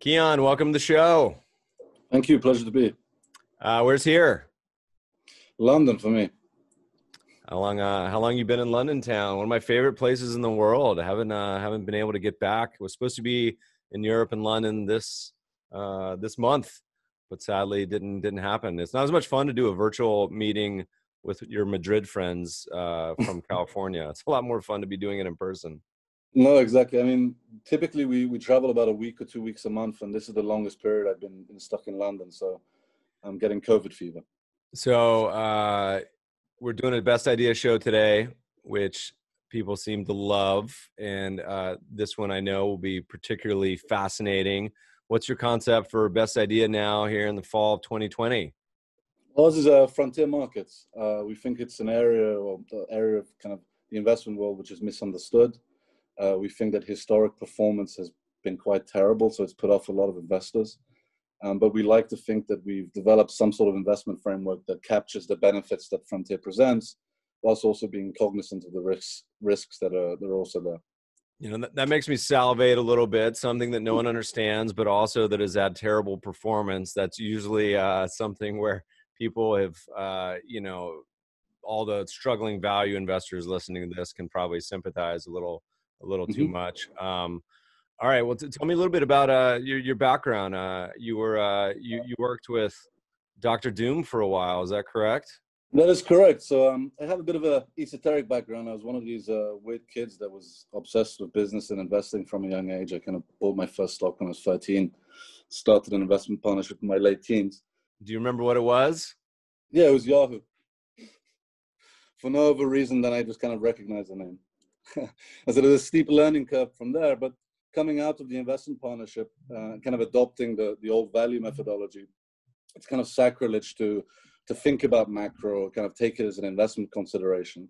Kiyan, welcome to the show. Thank you. Pleasure to be. Where's here? London for me. How long you been in London town? One of my favorite places in the world. I haven't been able to get back. I was supposed to be in Europe and London this month, but sadly didn't happen. It's not as much fun to do a virtual meeting with your Madrid friends from California. It's a lot more fun to be doing it in person. No, exactly. I mean, typically we travel about a week or 2 weeks a month, and this is the longest period I've been stuck in London. So I'm getting COVID fever. So we're doing a best idea show today, which people seem to love. And this one I know will be particularly fascinating. What's your concept for best idea now here in the fall of 2020? Well, this is frontier markets. We think it's an area, or the area of kind of the investment world, which is misunderstood. We think that historic performance has been quite terrible, so it's put off a lot of investors. But we like to think that we've developed some sort of investment framework that captures the benefits that frontier presents, whilst also being cognizant of the risks that are also there. You know, that makes me salivate a little bit, something that no one understands, but also that has had terrible performance. That's usually something where people have, all the struggling value investors listening to this can probably sympathize a little too much. All right. Well, tell me a little bit about your background. You worked with Dr. Doom for a while. Is that correct? That is correct. So I have a bit of a esoteric background. I was one of these weird kids that was obsessed with business and investing from a young age. I kind of bought my first stock when I was 13, started an investment partnership in my late teens. Do you remember what it was? Yeah, it was Yahoo. For no other reason than I just kind of recognized the name. I said, there's a steep learning curve from there, but coming out of the investment partnership, kind of adopting the old value methodology, it's kind of sacrilege to think about macro, kind of take it as an investment consideration.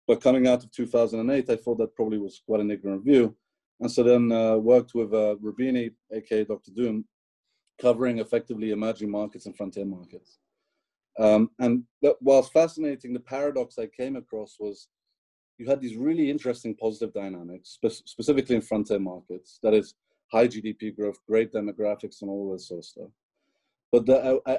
But coming out of 2008, I thought that probably was quite an ignorant view. And so then worked with Rubini, aka Dr. Doom, covering effectively emerging markets and frontier markets. And whilst fascinating, the paradox I came across was you had these really interesting positive dynamics, specifically in frontier markets. That is high GDP growth, great demographics, and all this sort of stuff. But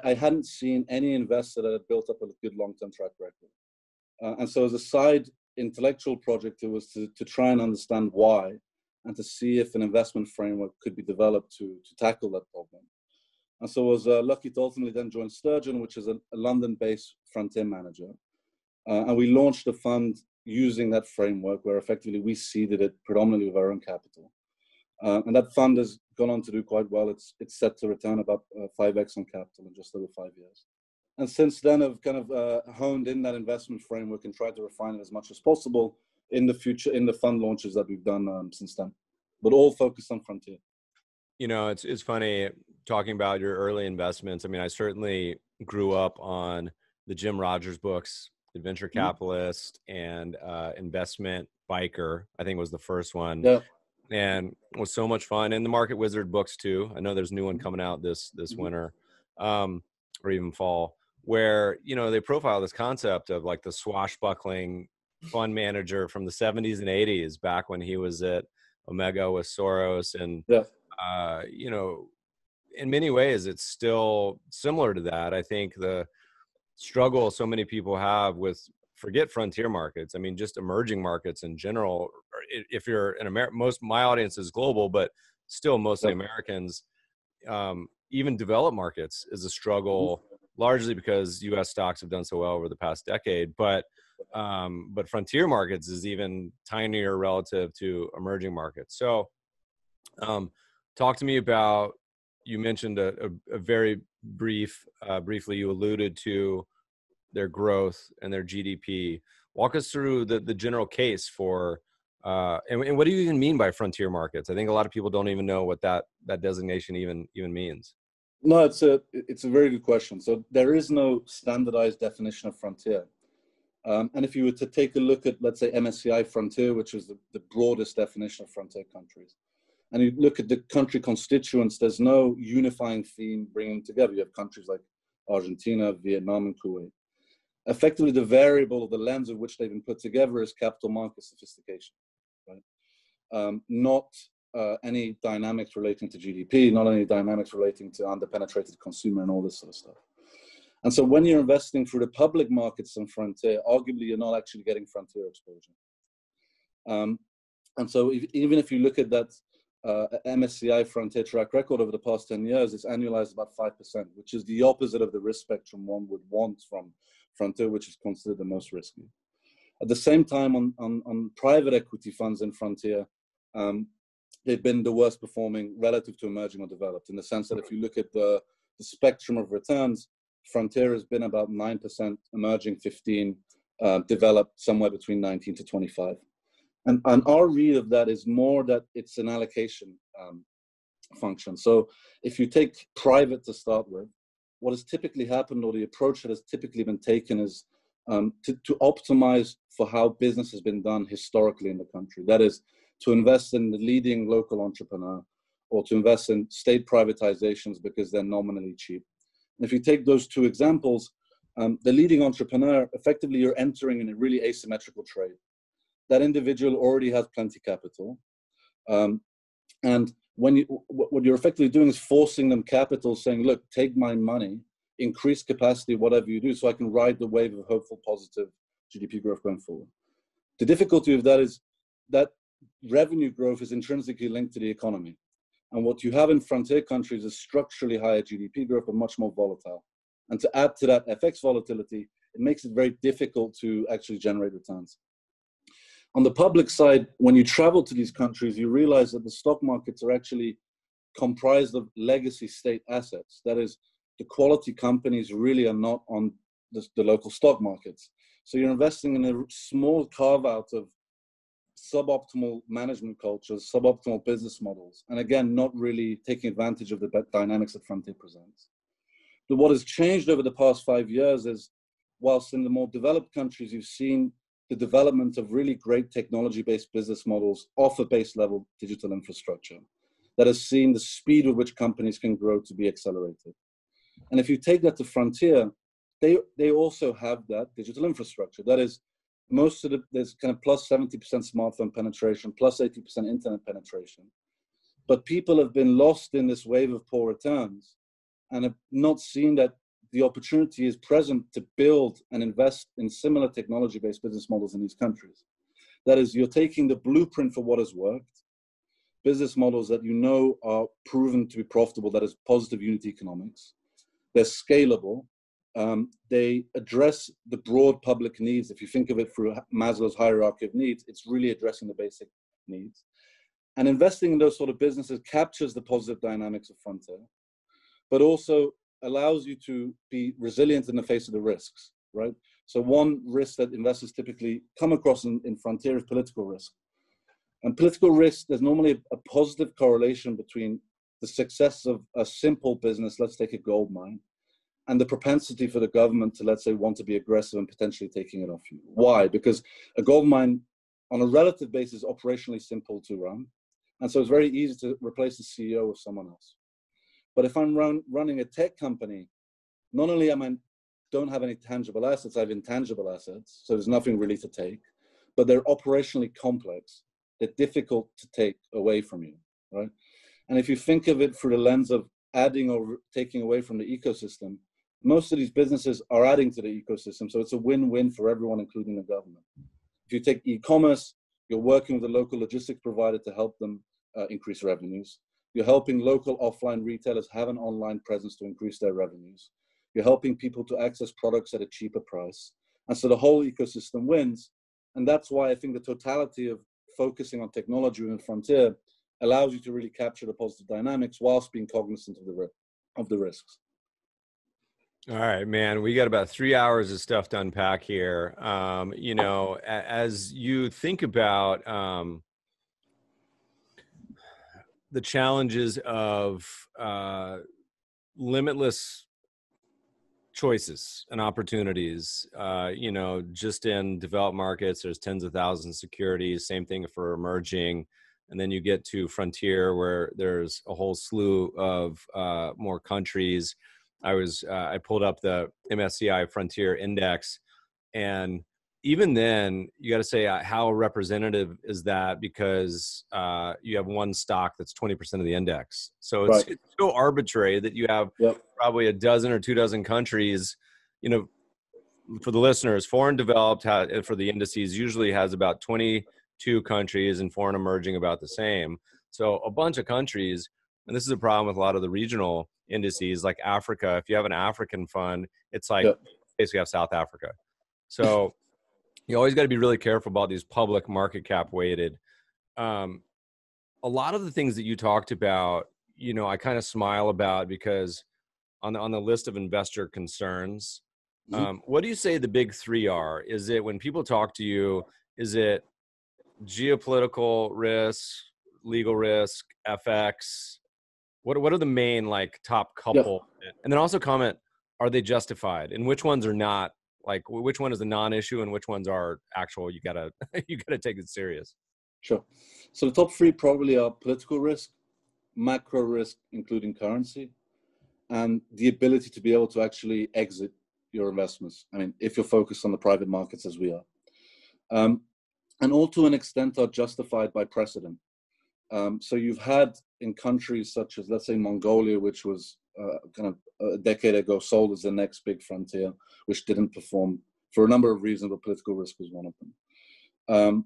I hadn't seen any investor that had built up a good long-term track record. And so as a side intellectual project, it was to try and understand why and to see if an investment framework could be developed to tackle that problem. And so I was lucky to ultimately then join Sturgeon, which is a London-based frontier manager. And we launched a fund using that framework where effectively we seeded it predominantly with our own capital. And that fund has gone on to do quite well. It's set to return about 5x on capital in just over 5 years. And since then, I've kind of honed in that investment framework and tried to refine it as much as possible in the future, in the fund launches that we've done since then, but all focused on frontier. You know, it's funny talking about your early investments. I mean, I certainly grew up on the Jim Rogers books, Adventure Capitalist and Investment Biker, I think was the first one. Yeah. And it was so much fun. And the Market Wizard books too. I know there's a new one coming out this winter or even fall, where, you know, they profile this concept of like the swashbuckling fund manager from the 70s and 80s, back when he was at Omega with Soros. And, you know, in many ways, it's still similar to that. I think the struggle so many people have with, forget frontier markets, I mean, just emerging markets in general. If you're in America, my audience is global, but still mostly Americans, even developed markets is a struggle, largely because U.S. stocks have done so well over the past decade. But frontier markets is even tinier relative to emerging markets. So talk to me about, you mentioned a very briefly, you alluded to their growth and their GDP. Walk us through the general case for, and what do you even mean by frontier markets? I think a lot of people don't even know what that designation even means. No, it's a very good question. So there is no standardized definition of frontier. And if you were to take a look at, let's say, MSCI Frontier, which is the broadest definition of frontier countries, and you look at the country constituents, there's no unifying theme bringing together. You have countries like Argentina, Vietnam, and Kuwait. Effectively, the variable, the lens of which they've been put together is capital market sophistication, right? Not any dynamics relating to GDP, not any dynamics relating to underpenetrated consumer and all this sort of stuff. And so when you're investing through the public markets in frontier, arguably you're not actually getting frontier exposure. And so even if you look at that MSCI frontier track record over the past 10 years, it's annualized about 5%, which is the opposite of the risk spectrum one would want from frontier, which is considered the most risky. At the same time, on private equity funds in frontier, they've been the worst performing relative to emerging or developed, in the sense that if you look at the spectrum of returns, frontier has been about 9%, emerging 15%, developed somewhere between 19 to 25. And our read of that is more that it's an allocation function. So if you take private to start with, what has typically happened, or the approach that has typically been taken, is to optimize for how business has been done historically in the country. That is, to invest in the leading local entrepreneur, or to invest in state privatizations because they're nominally cheap. And if you take those two examples, the leading entrepreneur, effectively you're entering in a really asymmetrical trade. That individual already has plenty capital. And what you're effectively doing is forcing them capital, saying, look, take my money, increase capacity, whatever you do, so I can ride the wave of hopeful positive GDP growth going forward. The difficulty of that is that revenue growth is intrinsically linked to the economy. And what you have in frontier countries is structurally higher GDP growth, but much more volatile. And to add to that FX volatility, it makes it very difficult to actually generate returns. On the public side, when you travel to these countries, you realize that the stock markets are actually comprised of legacy state assets. That is, the quality companies really are not on the local stock markets. So you're investing in a small carve-out of suboptimal management cultures, suboptimal business models, and again, not really taking advantage of the dynamics that frontier presents. But what has changed over the past 5 years is, whilst in the more developed countries, you've seen the development of really great technology-based business models off a base level digital infrastructure that has seen the speed with which companies can grow to be accelerated. And if you take that to frontier, they also have that digital infrastructure. That is, most of there's kind of plus 70% smartphone penetration, plus 80% internet penetration. But people have been lost in this wave of poor returns and have not seen that the opportunity is present to build and invest in similar technology-based business models in these countries. That is, you're taking the blueprint for what has worked, business models that you know are proven to be profitable, that is positive unit economics. They're scalable. They address the broad public needs. If you think of it through Maslow's hierarchy of needs, it's really addressing the basic needs. And investing in those sort of businesses captures the positive dynamics of frontier, but also allows you to be resilient in the face of the risks, right? So one risk that investors typically come across in frontier is political risk. And political risk, there's normally a positive correlation between the success of a simple business, let's take a gold mine, and the propensity for the government to, let's say, want to be aggressive and potentially taking it off you. Why? Because a gold mine, on a relative basis, is operationally simple to run. And so it's very easy to replace the CEO with someone else. But if I'm running a tech company, not only don't have any tangible assets, I have intangible assets, so there's nothing really to take, but they're operationally complex. They're difficult to take away from you, right? And if you think of it through the lens of adding or taking away from the ecosystem, most of these businesses are adding to the ecosystem, so it's a win-win for everyone, including the government. If you take e-commerce, you're working with a local logistics provider to help them increase revenues. You're helping local offline retailers have an online presence to increase their revenues. You're helping people to access products at a cheaper price. And so the whole ecosystem wins. And that's why I think the totality of focusing on technology in frontier allows you to really capture the positive dynamics whilst being cognizant of the risks. All right, man, we got about 3 hours of stuff to unpack here. You know, as you think about the challenges of limitless choices and opportunities, you know, just in developed markets, there's tens of thousands of securities, same thing for emerging. And then you get to frontier where there's a whole slew of more countries. I pulled up the MSCI Frontier Index, and even then, you got to say how representative is that, because you have one stock that's 20% of the index. So it's so arbitrary that you have probably a dozen or 24 countries. You know, for the listeners, foreign developed for the indices usually has about 22 countries, and foreign emerging about the same. So a bunch of countries, and this is a problem with a lot of the regional indices, like Africa. If you have an African fund, it's like basically have South Africa. So you always got to be really careful about these public market cap weighted. A lot of the things that you talked about, you know, I kind of smile about, because on the list of investor concerns, what do you say the big three are? Is it, when people talk to you, is it geopolitical risk, legal risk, FX? What are the main like top couple? And then also comment, are they justified, and which ones are not? Like, which one is a non-issue and which ones are actual? You gotta take it serious. Sure. So the top three probably are political risk, macro risk, including currency, and the ability to be able to actually exit your investments. I mean, if you're focused on the private markets as we are. And all to an extent are justified by precedent. So you've had in countries such as, let's say, Mongolia, which was kind of a decade ago sold as the next big frontier, which didn't perform for a number of reasons, but political risk was one of them.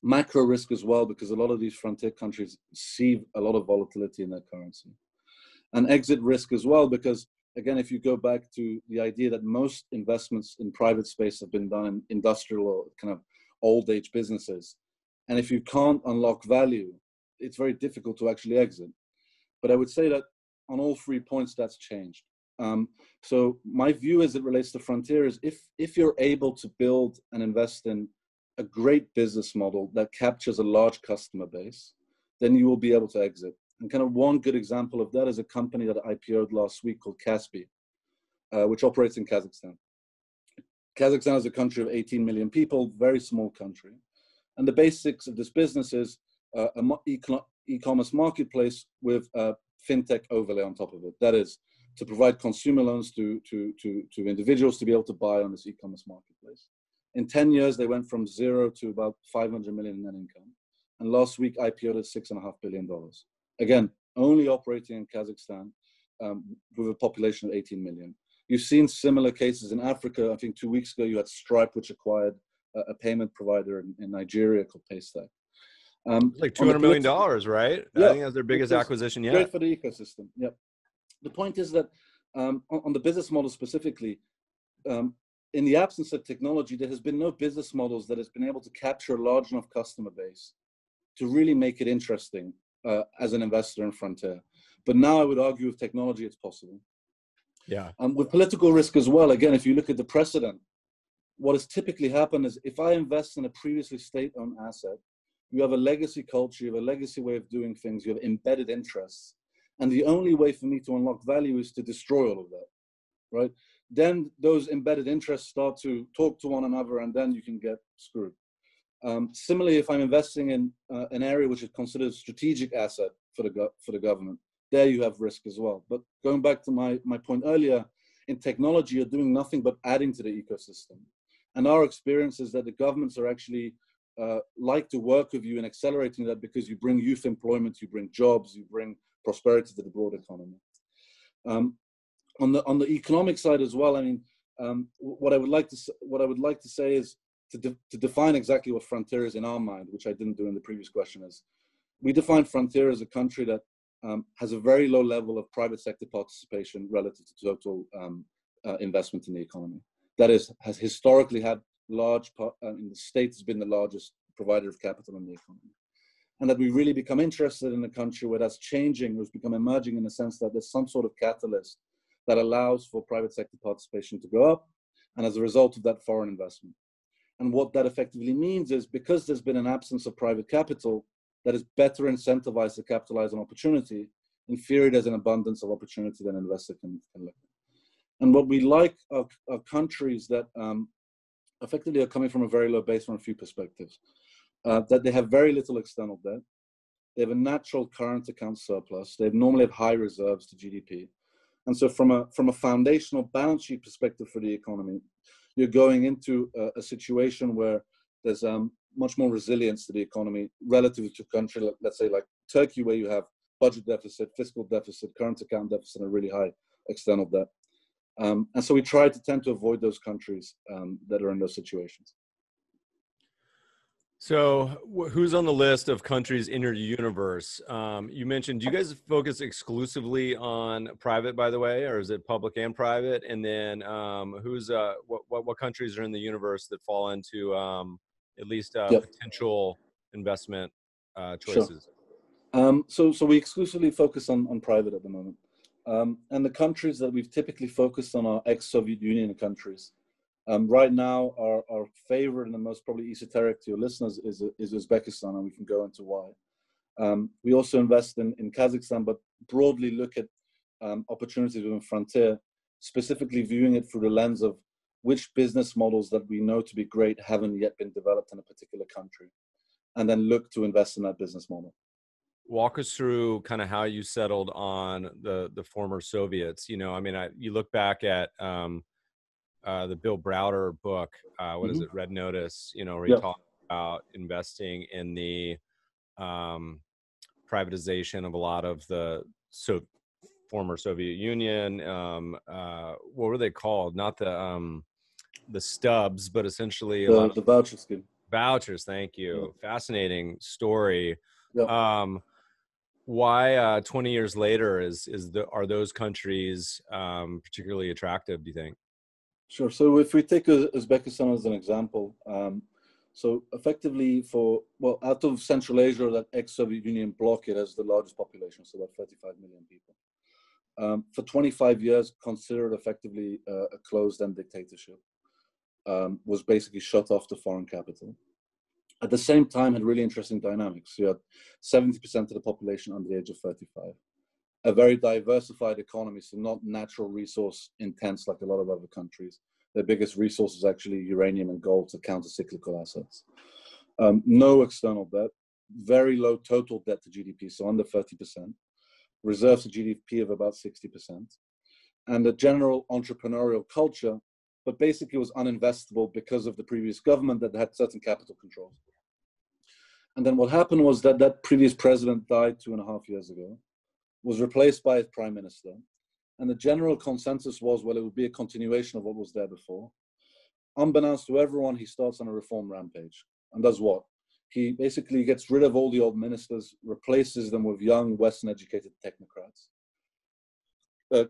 Macro risk as well, because a lot of these frontier countries see a lot of volatility in their currency. And exit risk as well, because again, if you go back to the idea that most investments in private space have been done in industrial or kind of old age businesses, and if you can't unlock value, it's very difficult to actually exit. But I would say that on all 3 points, that's changed. So my view as it relates to frontier is, if you're able to build and invest in a great business model that captures a large customer base, then you will be able to exit. And kind of one good example of that is a company that IPO'd last week called Kaspi, which operates in Kazakhstan. Kazakhstan is a country of 18 million people, very small country. And the basics of this business is an e-commerce marketplace with a fintech overlay on top of it. That is to provide consumer loans to individuals to be able to buy on this e-commerce marketplace. In 10 years, they went from 0 to about 500 million in net income. And last week, IPO'd at $6.5 billion. Again, only operating in Kazakhstan with a population of 18 million. You've seen similar cases in Africa. I think 2 weeks ago, you had Stripe, which acquired a payment provider in Nigeria called Paystack. It's like $200 million, right? Yeah, I think that's their biggest acquisition yet. Great for the ecosystem. Yep. The point is that on the business model specifically, in the absence of technology, there has been no business models that has been able to capture a large enough customer base to really make it interesting as an investor in Frontier. But now I would argue with technology, it's possible. Yeah. With political risk as well, again, if you look at the precedent, what has typically happened is, if I invest in a previously state-owned asset, you have a legacy culture, you have a legacy way of doing things, you have embedded interests. And the only way for me to unlock value is to destroy all of that, right? Then those embedded interests start to talk to one another, and then you can get screwed. Similarly, if I'm investing in an area which is considered a strategic asset for the government, there you have risk as well. But going back to my point earlier, in technology, you're doing nothing but adding to the ecosystem. And our experience is that the governments are actually like to work with you in accelerating that, because you bring youth employment, you bring jobs, you bring prosperity to the broad economy. On the economic side as well, I mean, what I would like to say is to define exactly what Frontier is in our mind, which I didn't do in the previous question, is we define Frontier as a country that has a very low level of private sector participation relative to total investment in the economy. That is, has historically had large, the state has been the largest provider of capital in the economy. And that we really become interested in a country where that's changing, where it's become emerging in the sense that there's some sort of catalyst that allows for private sector participation to go up, and as a result of that, foreign investment. And what that effectively means is, because there's been an absence of private capital that is better incentivized to capitalize on opportunity, in theory, there's an abundance of opportunity that an investor can look at. And what we like are countries that effectively are coming from a very low base from a few perspectives. That they have very little external debt. They have a natural current account surplus. They normally have high reserves to GDP. And so from a foundational balance sheet perspective for the economy, you're going into a situation where there's much more resilience to the economy relative to a country, let's say like Turkey, where you have budget deficit, fiscal deficit, current account deficit, and really high external debt. And so we try to tend to avoid those countries that are in those situations. So who's on the list of countries in your universe? You mentioned, do you guys focus exclusively on private, by the way, or is it public and private? And then what countries are in the universe that fall into at least potential investment choices? Sure. So we exclusively focus on private at the moment. And the countries that we've typically focused on are ex-Soviet Union countries. Right now, our favorite and the most probably esoteric to your listeners is Uzbekistan, and we can go into why. We also invest in Kazakhstan, but broadly look at opportunities within Frontier, specifically viewing it through the lens of which business models that we know to be great haven't yet been developed in a particular country, and then look to invest in that business model. Walk us through kind of how you settled on the former Soviets. You know, I mean, you look back at the Bill Browder book, what is it, Red Notice, you know, where he talks about investing in the privatization of a lot of the former Soviet Union. What were they called? Not the stubs, but essentially a lot of the voucher scheme. Vouchers, thank you. Fascinating story. Why 20 years later are those countries particularly attractive, do you think? Sure. So if we take Uzbekistan as an example, so effectively out of Central Asia, that ex-Soviet Union bloc, it has the largest population, so about 35 million people. For 25 years, considered effectively a closed-end dictatorship, was basically shut off to foreign capital. At the same time, had really interesting dynamics. You had 70% of the population under the age of 35. A very diversified economy, so not natural resource intense like a lot of other countries. Their biggest resource is actually uranium and gold, so counter-cyclical assets. No external debt, very low total debt to GDP, so under 30%. Reserves to GDP of about 60%. And a general entrepreneurial culture, but basically was uninvestable because of the previous government that had certain capital controls. And then what happened was that previous president died 2.5 years ago, was replaced by his prime minister. And the general consensus was, well, it would be a continuation of what was there before. Unbeknownst to everyone, he starts on a reform rampage. And does what? He basically gets rid of all the old ministers, replaces them with young, Western-educated technocrats,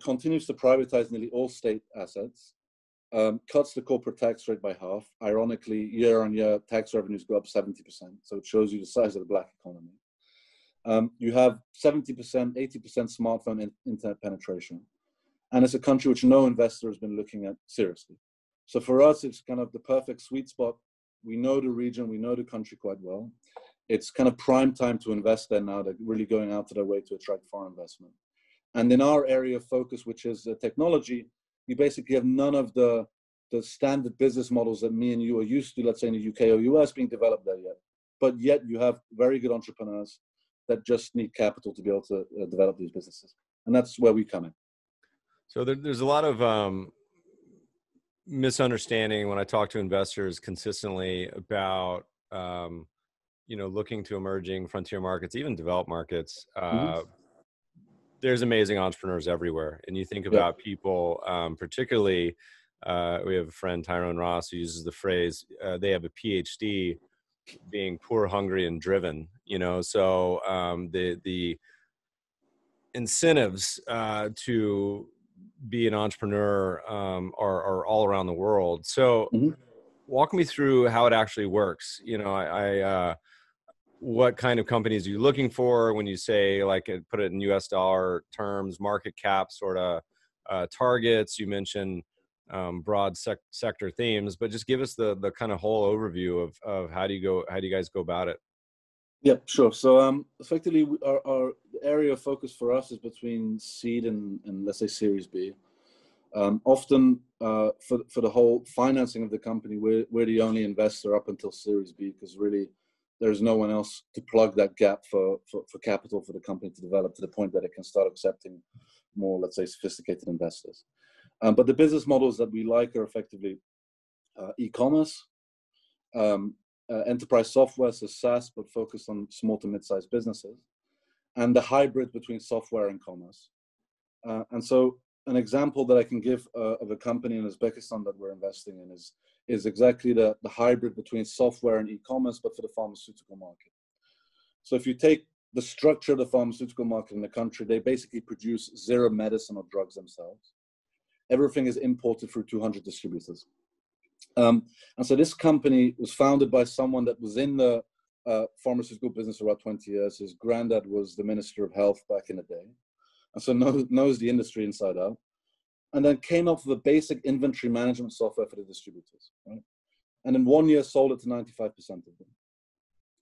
continues to privatize nearly all state assets, cuts the corporate tax rate by half. Ironically, year on year, tax revenues go up 70%. So it shows you the size of the black economy. You have 70%, 80% smartphone internet penetration. And it's a country which no investor has been looking at seriously. So for us, it's kind of the perfect sweet spot. We know the region, we know the country quite well. It's kind of prime time to invest there now. They're really going out of their way to attract foreign investment. And in our area of focus, which is technology, you basically have none of the standard business models that me and you are used to, let's say in the UK or US, being developed there yet. But yet you have very good entrepreneurs that just need capital to be able to develop these businesses. And that's where we come in. So there's a lot of misunderstanding when I talk to investors consistently about, looking to emerging frontier markets, even developed markets. There's amazing entrepreneurs everywhere. And you think about people, particularly, we have a friend, Tyrone Ross, who uses the phrase, they have a PhD being poor, hungry, and driven, so the incentives to be an entrepreneur are all around the world. So walk me through how it actually works. What kind of companies are you looking for when you say, like, put it in US dollar terms, market cap sort of targets? You mentioned broad sector themes, but just give us the kind of whole overview of how do you guys go about it? Yeah, sure. So effectively, our area of focus for us is between seed and let's say Series B. Often for the whole financing of the company, we're the only investor up until Series B, because really there's no one else to plug that gap for capital for the company to develop to the point that it can start accepting more, let's say, sophisticated investors. But the business models that we like are effectively e-commerce, enterprise software, so SaaS, but focused on small to mid-sized businesses, and the hybrid between software and commerce. And so an example that I can give of a company in Uzbekistan that we're investing in is exactly the hybrid between software and e-commerce, but for the pharmaceutical market. So if you take the structure of the pharmaceutical market in the country, they basically produce zero medicine or drugs themselves. Everything is imported through 200 distributors. And so this company was founded by someone that was in the pharmaceutical business for about 20 years. His granddad was the Minister of Health back in the day. And so knows the industry inside out. And then came up with a basic inventory management software for the distributors. Right? And in 1 year sold it to 95% of them.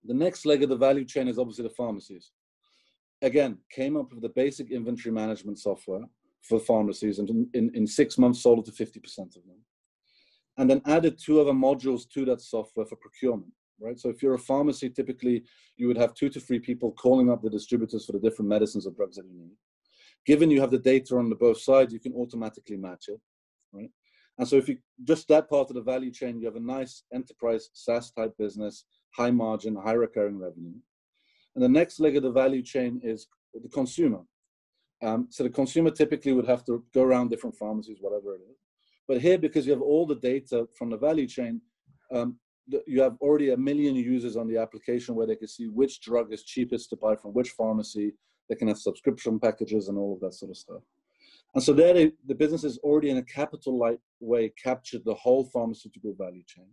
The next leg of the value chain is obviously the pharmacies. Again, came up with the basic inventory management software for pharmacies, and in 6 months sold it to 50% of them. And then added 2 other modules to that software for procurement, right? So if you're a pharmacy, typically you would have 2 to 3 people calling up the distributors for the different medicines or drugs that you need. Given you have the data on the both sides, you can automatically match it, right? And so if you just that part of the value chain, you have a nice enterprise SaaS type business, high margin, high recurring revenue. And the next leg of the value chain is the consumer. So the consumer typically would have to go around different pharmacies, whatever it is. But here, because you have all the data from the value chain, you have already 1 million users on the application where they can see which drug is cheapest to buy from which pharmacy. They can have subscription packages and all of that sort of stuff. And so there, the business is already in a capital-light way captured the whole pharmaceutical value chain.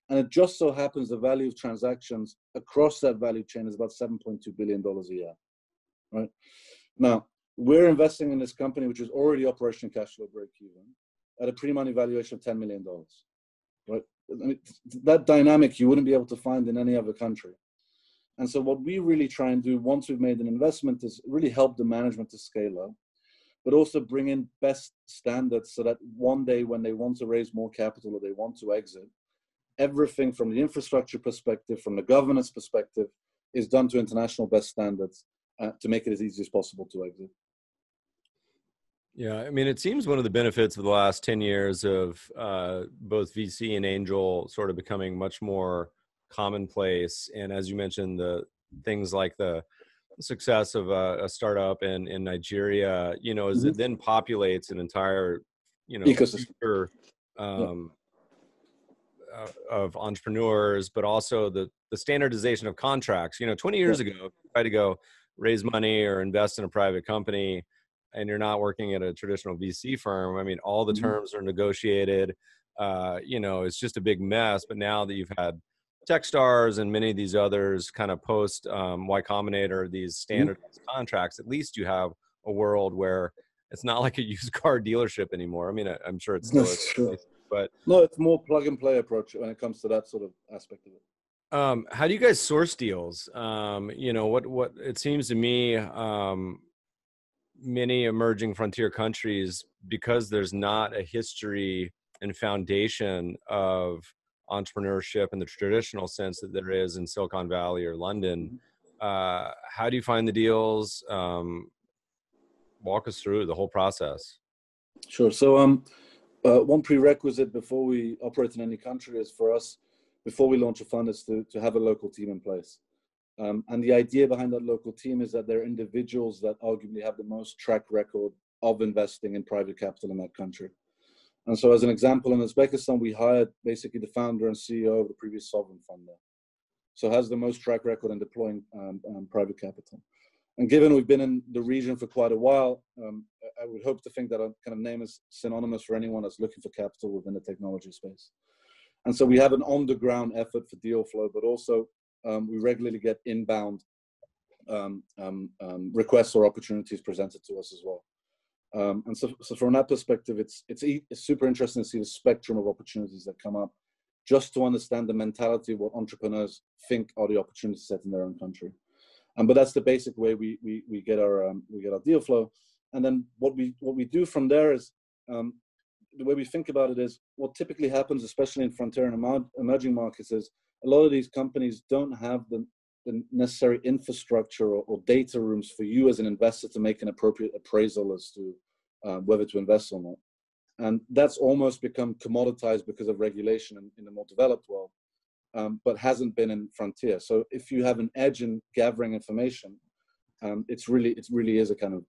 And it just so happens the value of transactions across that value chain is about $7.2 billion a year, right? Now, we're investing in this company, which is already operational cash flow break-even, at a pre-money valuation of $10 million, right? I mean, that dynamic you wouldn't be able to find in any other country. And so what we really try and do once we've made an investment is really help the management to scale up, but also bring in best standards so that one day when they want to raise more capital or they want to exit, everything from the infrastructure perspective, from the governance perspective, is done to international best standards to make it as easy as possible to exit. Yeah, I mean, it seems one of the benefits of the last 10 years of both VC and angel sort of becoming much more commonplace. And as you mentioned, the things like the success of a startup in Nigeria, you know, as it then populates an entire, you know, future of entrepreneurs, but also the standardization of contracts. You know, 20 years ago, if you tried to go raise money or invest in a private company and you're not working at a traditional VC firm, I mean, all the terms are negotiated. You know, it's just a big mess. But now that you've had Techstars and many of these others kind of post Y Combinator, these standardized contracts, at least you have a world where it's not like a used car dealership anymore. I mean, I'm sure it's still sure. But no, it's more plug and play approach when it comes to that sort of aspect of it. How do you guys source deals? You know, what it seems to me, many emerging frontier countries, because there's not a history and foundation of entrepreneurship in the traditional sense that there is in Silicon Valley or London. How do you find the deals? Walk us through the whole process. Sure. So one prerequisite before we operate in any country is for us, before we launch a fund, is to have a local team in place. And the idea behind that local team is that they're individuals that arguably have the most track record of investing in private capital in that country. And so as an example, in Uzbekistan, we hired basically the founder and CEO of the previous sovereign fund there. So has the most track record in deploying private capital. And given we've been in the region for quite a while, I would hope to think that our kind of name is synonymous for anyone that's looking for capital within the technology space. And so we have an on-the-ground effort for deal flow, but also we regularly get inbound requests or opportunities presented to us as well. And so from that perspective, it's super interesting to see the spectrum of opportunities that come up, just to understand the mentality of what entrepreneurs think are the opportunities set in their own country. But that's the basic way we get our deal flow. And then what we do from there is, the way we think about it is, what typically happens, especially in frontier and emerging markets, is a lot of these companies don't have the necessary infrastructure or data rooms for you as an investor to make an appropriate appraisal as to whether to invest or not. And that's almost become commoditized because of regulation in the more developed world, but hasn't been in frontier. So if you have an edge in gathering information, it really is a kind of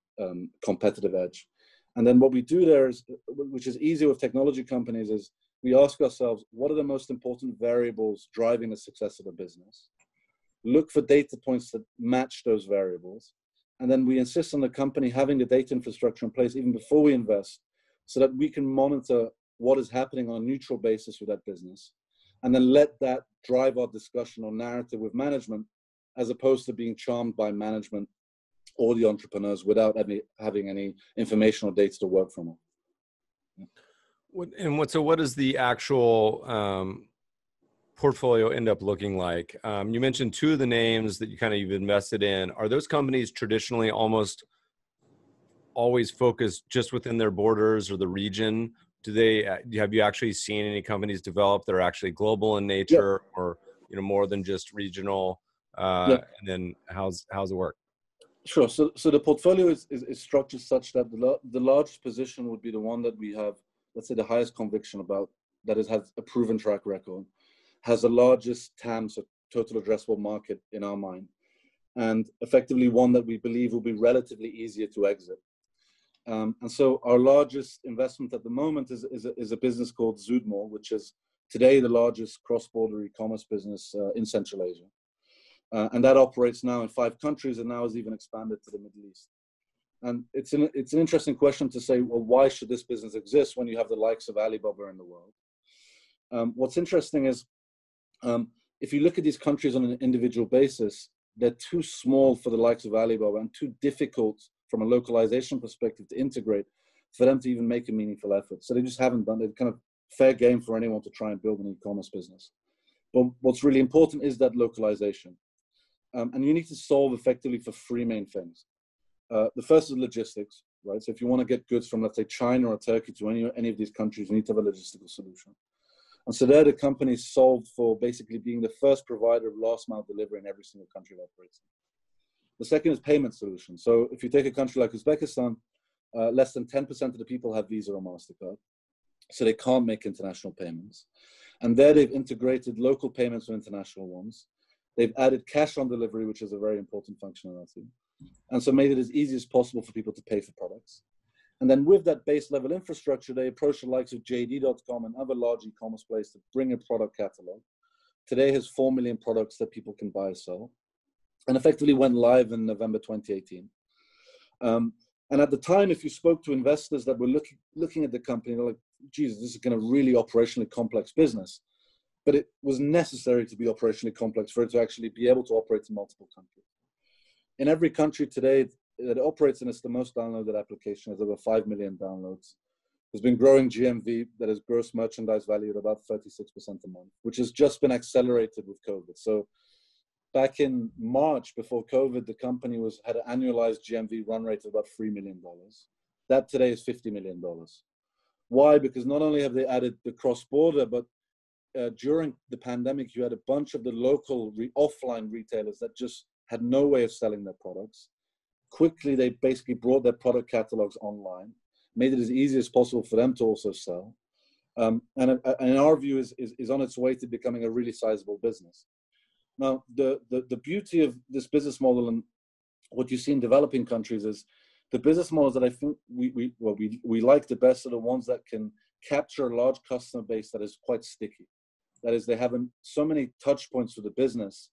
competitive edge. And then what we do there is, which is easier with technology companies, is we ask ourselves, what are the most important variables driving the success of the business? Look for data points that match those variables. And then we insist on the company having the data infrastructure in place even before we invest, so that we can monitor what is happening on a neutral basis with that business. And then let that drive our discussion or narrative with management, as opposed to being charmed by management or the entrepreneurs without having any information or data to work from it. So what does the actual portfolio end up looking like? You mentioned two of the names that you've invested in. Are those companies traditionally almost always focused just within their borders or the region? Have you actually seen any companies develop that are actually global in nature, or more than just regional? And then how's it work? Sure. So the portfolio is structured such that the largest position would be the one that we have, let's say, the highest conviction about, that has a proven track record, has the largest TAM, so total addressable market, in our mind, and effectively one that we believe will be relatively easier to exit. And so our largest investment at the moment is a business called Zoodmore, which is today the largest cross-border e-commerce business in Central Asia. And that operates now in 5 countries, and now has even expanded to the Middle East. And it's an interesting question to say, well, why should this business exist when you have the likes of Alibaba in the world? What's interesting is, if you look at these countries on an individual basis, they're too small for the likes of Alibaba and too difficult from a localization perspective to integrate for them to even make a meaningful effort. So they just haven't done it. Kind of fair game for anyone to try and build an e-commerce business. But what's really important is that localization. And you need to solve effectively for 3 main things. The first is logistics, right? So if you want to get goods from, let's say, China or Turkey to any of these countries, you need to have a logistical solution. And so there the company solved for basically being the first provider of last mile delivery in every single country it operates in. The second is payment solutions. So if you take a country like Uzbekistan, less than 10% of the people have Visa or MasterCard. So they can't make international payments. And there they've integrated local payments with international ones. They've added cash on delivery, which is a very important functionality. And so made it as easy as possible for people to pay for products. And then with that base level infrastructure, they approached the likes of JD.com and other large e-commerce players to bring a product catalog. Today has 4 million products that people can buy or sell, and effectively went live in November 2018. And at the time, if you spoke to investors that were looking at the company, they're like, Jesus, this is kind of really operationally complex business. But it was necessary to be operationally complex for it to actually be able to operate in multiple countries. In every country today that it operates in, it's the most downloaded application. Has over 5 million downloads. There's been growing GMV, that is gross merchandise value, at about 36% a month, which has just been accelerated with COVID. So back in March, before COVID, the company had an annualized GMV run rate of about $3 million. That today is $50 million. Why? Because not only have they added the cross-border, but during the pandemic, you had a bunch of the local offline retailers that just had no way of selling their products. Quickly, they basically brought their product catalogs online, made it as easy as possible for them to also sell. And in our view, is on its way to becoming a really sizable business. Now, the beauty of this business model and what you see in developing countries is the business models that I think we like the best are the ones that can capture a large customer base that is quite sticky. That is, they have so many touch points with the business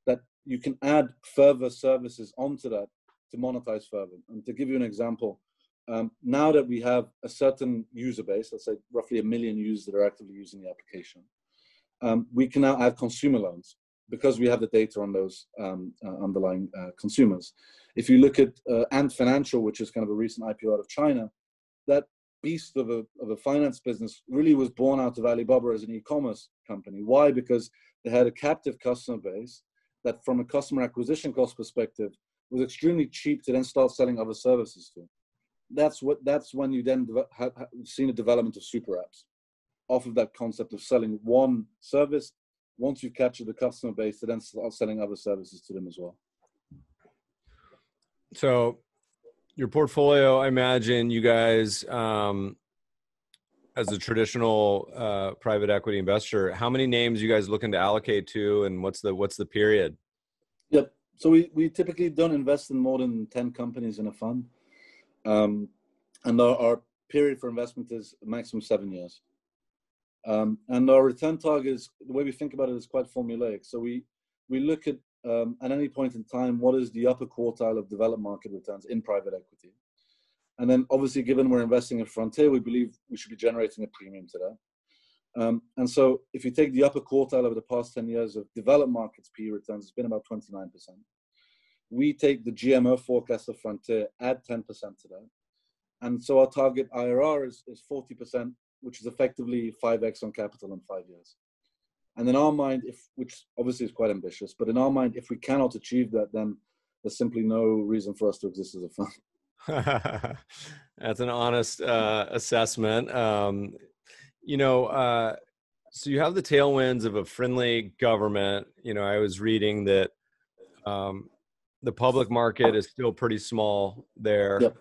that you can add further services onto that to monetize further. And to give you an example, now that we have a certain user base, let's say roughly 1 million users that are actively using the application, we can now add consumer loans because we have the data on those underlying consumers. If you look at Ant Financial, which is kind of a recent IPO out of China, that beast of a finance business really was born out of Alibaba as an e-commerce company. Why? Because they had a captive customer base that, from a customer acquisition cost perspective, was extremely cheap to then start selling other services to. That's when you then have seen the development of super apps off of that concept of selling one service. Once you've captured the customer base, to then start selling other services to them as well. So your portfolio, I imagine you guys as a traditional private equity investor, how many names you guys looking to allocate to, and what's the period? Yep. So we typically don't invest in more than 10 companies in a fund. And our period for investment is a maximum 7 years. And our return target is, the way we think about it, is quite formulaic. So we look at any point in time, what is the upper quartile of developed market returns in private equity? And then obviously, given we're investing in frontier, we believe we should be generating a premium to that. And so if you take the upper quartile over the past 10 years of developed markets PE returns, it's been about 29%. We take the GMO forecast of frontier, add 10% to that. And so our target IRR is 40%, which is effectively 5x on capital in 5 years. And in our mind, which obviously is quite ambitious, but in our mind, if we cannot achieve that, then there's simply no reason for us to exist as a fund. That's an honest assessment. So you have the tailwinds of a friendly government. I was reading that the public market is still pretty small there. Yep.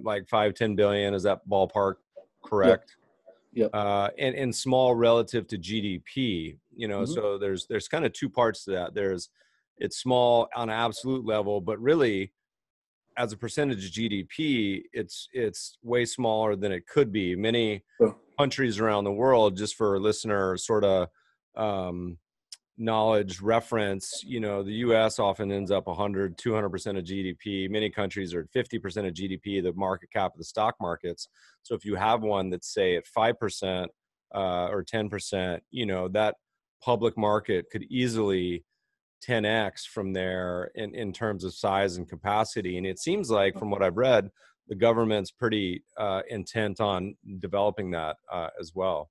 Like 5-10 billion. Is that ballpark correct? Yep. And small relative to GDP. So there's kind of two parts to that. It's small on an absolute level, but really, as a percentage of GDP, it's way smaller than it could be. Many countries around the world, just for listener sort of knowledge reference, the US often ends up 100, 200% of GDP. Many countries are at 50% of GDP, the market cap of the stock markets. So if you have one that's, say, at 5% or 10%, that public market could easily 10x from there in terms of size and capacity. And it seems like, from what I've read, the government's pretty intent on developing that as well.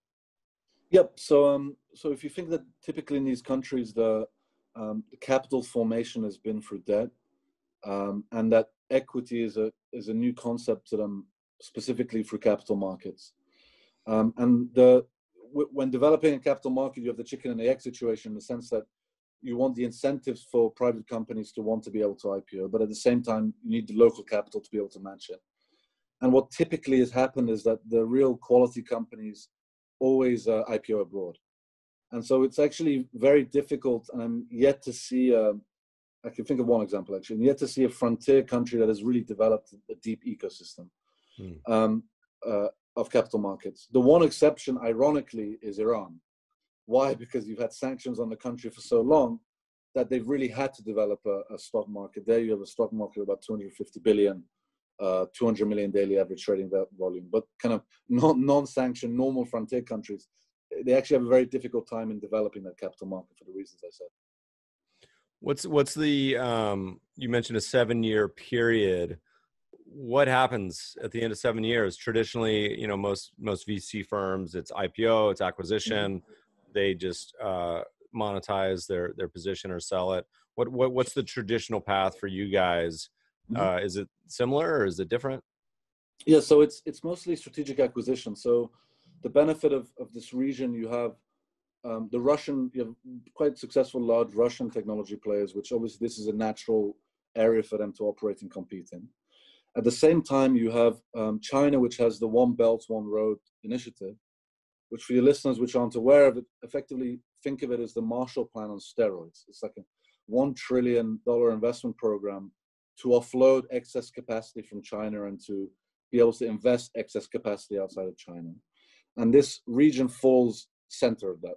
Yep. So if you think that typically in these countries, the capital formation has been through debt, and that equity is a new concept to them, specifically through capital markets. When developing a capital market, you have the chicken and the egg situation, in the sense that you want the incentives for private companies to want to be able to IPO, but at the same time, you need the local capital to be able to match it. And what typically has happened is that the real quality companies always IPO abroad. And so it's actually very difficult, and I'm yet to see, I can think of one example actually, I'm yet to see a frontier country that has really developed a deep ecosystem of capital markets. The one exception, ironically, is Iran. Why? Because you've had sanctions on the country for so long that they've really had to develop a stock market. There you have a stock market of about 250 billion, 200 million daily average trading volume. But kind of non-sanctioned, normal frontier countries, they actually have a very difficult time in developing that capital market for the reasons I said. What's the, you mentioned a 7-year period. What happens at the end of 7 years? Traditionally, most VC firms, it's IPO, it's acquisition. They just monetize their position or sell it. What's the traditional path for you guys? Is it similar or is it different? Yeah, so it's mostly strategic acquisition. So the benefit of this region, you have you have quite successful large Russian technology players, which obviously this is a natural area for them to operate and compete in. At the same time, you have China, which has the One Belt, One Road initiative, which, for your listeners which aren't aware of it, effectively think of it as the Marshall Plan on steroids. It's like a $1 trillion investment program to offload excess capacity from China and to be able to invest excess capacity outside of China. And this region falls center of that.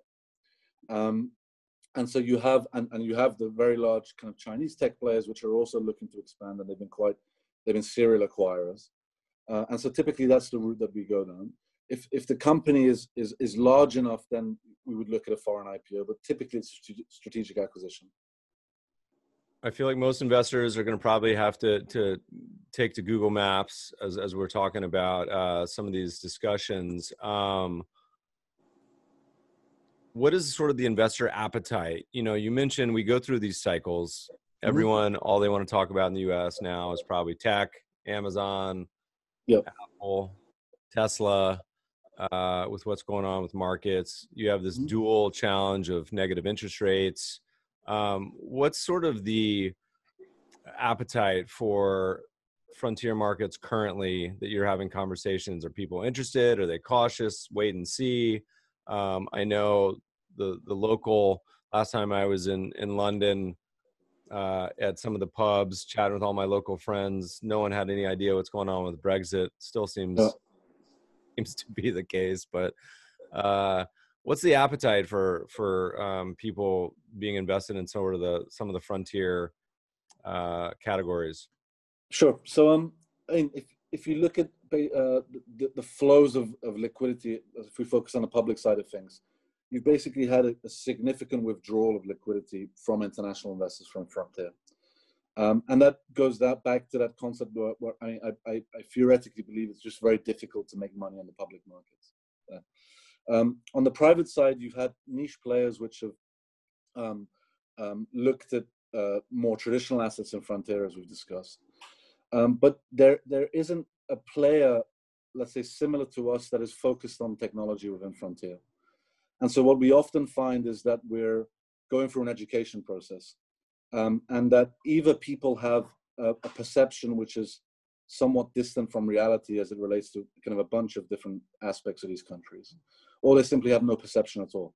And so you have, and you have the very large kind of Chinese tech players, which are also looking to expand, and they've been serial acquirers. And so typically that's the route that we go down. If the company is large enough, then we would look at a foreign IPO, but typically it's strategic acquisition. I feel like most investors are going to probably have to take to Google Maps as we're talking about some of these discussions. What is sort of the investor appetite? You mentioned we go through these cycles. Everyone, all they want to talk about in the US now is probably tech, Amazon, Apple, Tesla. With what's going on with markets, you have this dual challenge of negative interest rates. What's sort of the appetite for frontier markets currently that you're having conversations? Are people interested? Are they cautious? Wait and see? I know the local, last time I was in London, at some of the pubs, chatting with all my local friends, no one had any idea what's going on with Brexit. Still seems to be the case, but what's the appetite for people being invested in some of the frontier categories? Sure. So I mean, if you look at the flows of liquidity, if we focus on the public side of things, you've basically had a significant withdrawal of liquidity from international investors from frontier. And that goes back to that concept where I theoretically believe it's just very difficult to make money on the public markets. On the private side, you've had niche players which have looked at more traditional assets in frontier, as we've discussed. But there isn't a player, let's say, similar to us that is focused on technology within frontier. And so what we often find is that we're going through an education process, and that either people have a perception which is somewhat distant from reality as it relates to kind of a bunch of different aspects of these countries, or they simply have no perception at all.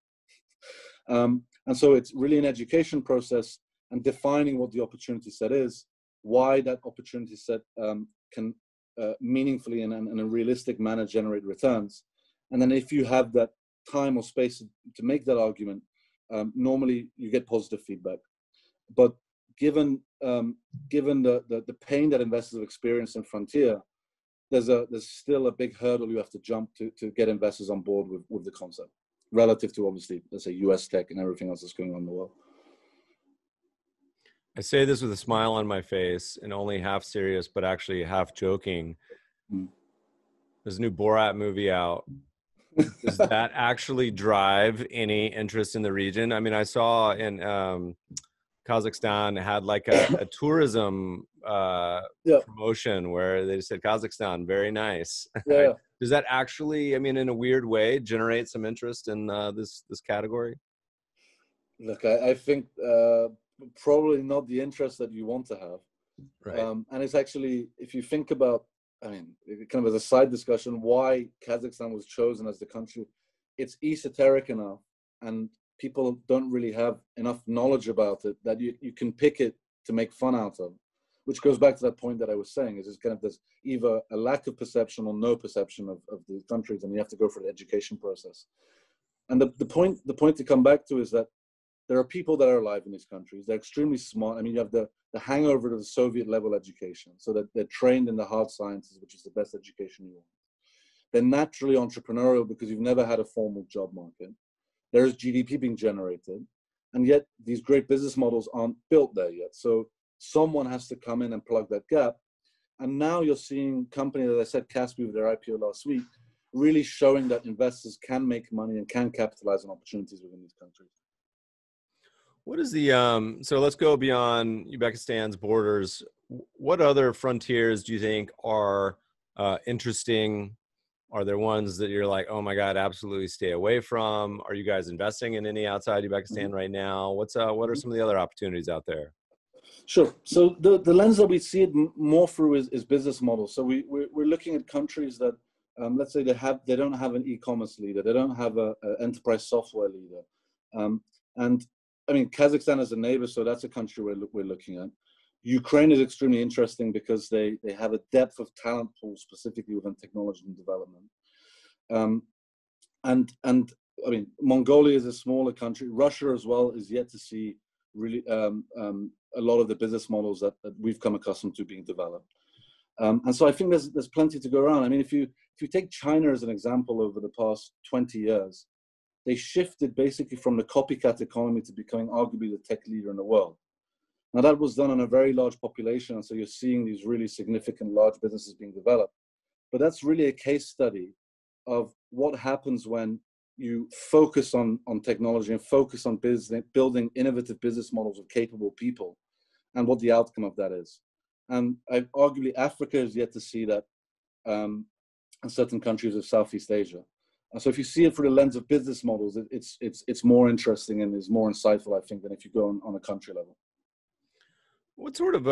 And so it's really an education process and defining what the opportunity set is, why that opportunity set can meaningfully and in a realistic manner generate returns. And then if you have that time or space to make that argument, normally you get positive feedback. But given the pain that investors have experienced in frontier, there's still a big hurdle you have to jump to get investors on board with the concept, relative to obviously, let's say, US tech and everything else that's going on in the world. I say this with a smile on my face and only half serious, but actually half joking. There's a new Borat movie out. Does that actually drive any interest in the region? I mean, I saw in Kazakhstan had like a tourism promotion where they said Kazakhstan, very nice. Yeah. Does that actually, I mean, in a weird way, generate some interest in this category? Look, I think probably not the interest that you want to have. Right. And it's actually, if you think about, I mean, kind of as a side discussion, why Kazakhstan was chosen as the country, it's esoteric enough and people don't really have enough knowledge about it that you can pick it to make fun out of, which goes back to that point that I was saying, is kind of there's either a lack of perception or no perception of the countries, and you have to go through the education process. And the point to come back to is that there are people that are alive in these countries. They're extremely smart. I mean, you have the hangover of the Soviet level education, so that they're trained in the hard sciences, which is the best education you want. They're naturally entrepreneurial because you've never had a formal job market. There is GDP being generated, and yet these great business models aren't built there yet. So someone has to come in and plug that gap. And now you're seeing companies, as I said, Kaspi with their IPO last week, really showing that investors can make money and can capitalize on opportunities within these countries. What is the, so let's go beyond Uzbekistan's borders. What other frontiers do you think are interesting? Are there ones that you're like, oh my God, absolutely stay away from? Are you guys investing in any outside Uzbekistan right now? What are some of the other opportunities out there? Sure. So the lens that we see it more through is business models. So we're looking at countries that, let's say they don't have an e-commerce leader. They don't have an enterprise software leader. And I mean, Kazakhstan is a neighbor, so that's a country we're looking at. Ukraine is extremely interesting because they have a depth of talent pool specifically within technology and development. And I mean, Mongolia is a smaller country. Russia as well is yet to see really a lot of the business models that we've come accustomed to being developed. And so I think there's plenty to go around. I mean, if you take China as an example over the past 20 years, they shifted basically from the copycat economy to becoming arguably the tech leader in the world. Now that was done on a very large population, and so you're seeing these really significant large businesses being developed. But that's really a case study of what happens when you focus on technology and focus on building innovative business models with capable people, and what the outcome of that is. And arguably Africa is yet to see that in certain countries of Southeast Asia. And so if you see it through the lens of business models, it's more interesting and is more insightful, I think, than if you go on a country level. What sort of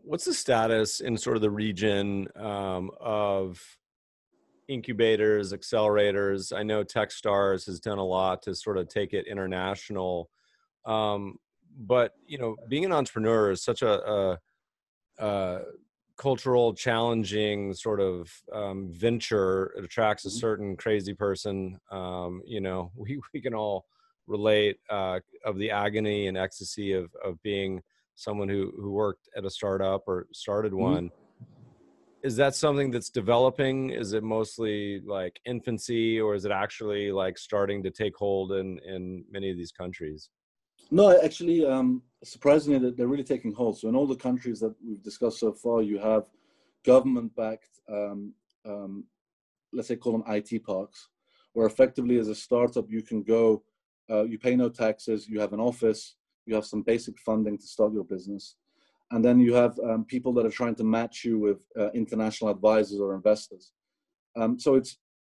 what's the status in sort of the region of incubators, accelerators? I know Techstars has done a lot to sort of take it international, but being an entrepreneur is such a cultural, challenging sort of venture. It attracts a certain crazy person. We can all relate of the agony and ecstasy of being someone who worked at a startup or started one. Is that something that's developing? Is it mostly like infancy, or is it actually like starting to take hold in many of these countries? No, actually, surprisingly, they're really taking hold. So in all the countries that we've discussed so far, you have government-backed, let's say, call them IT parks, where effectively as a startup, you can go, you pay no taxes, you have an office, you have some basic funding to start your business. And then you have people that are trying to match you with international advisors or investors. And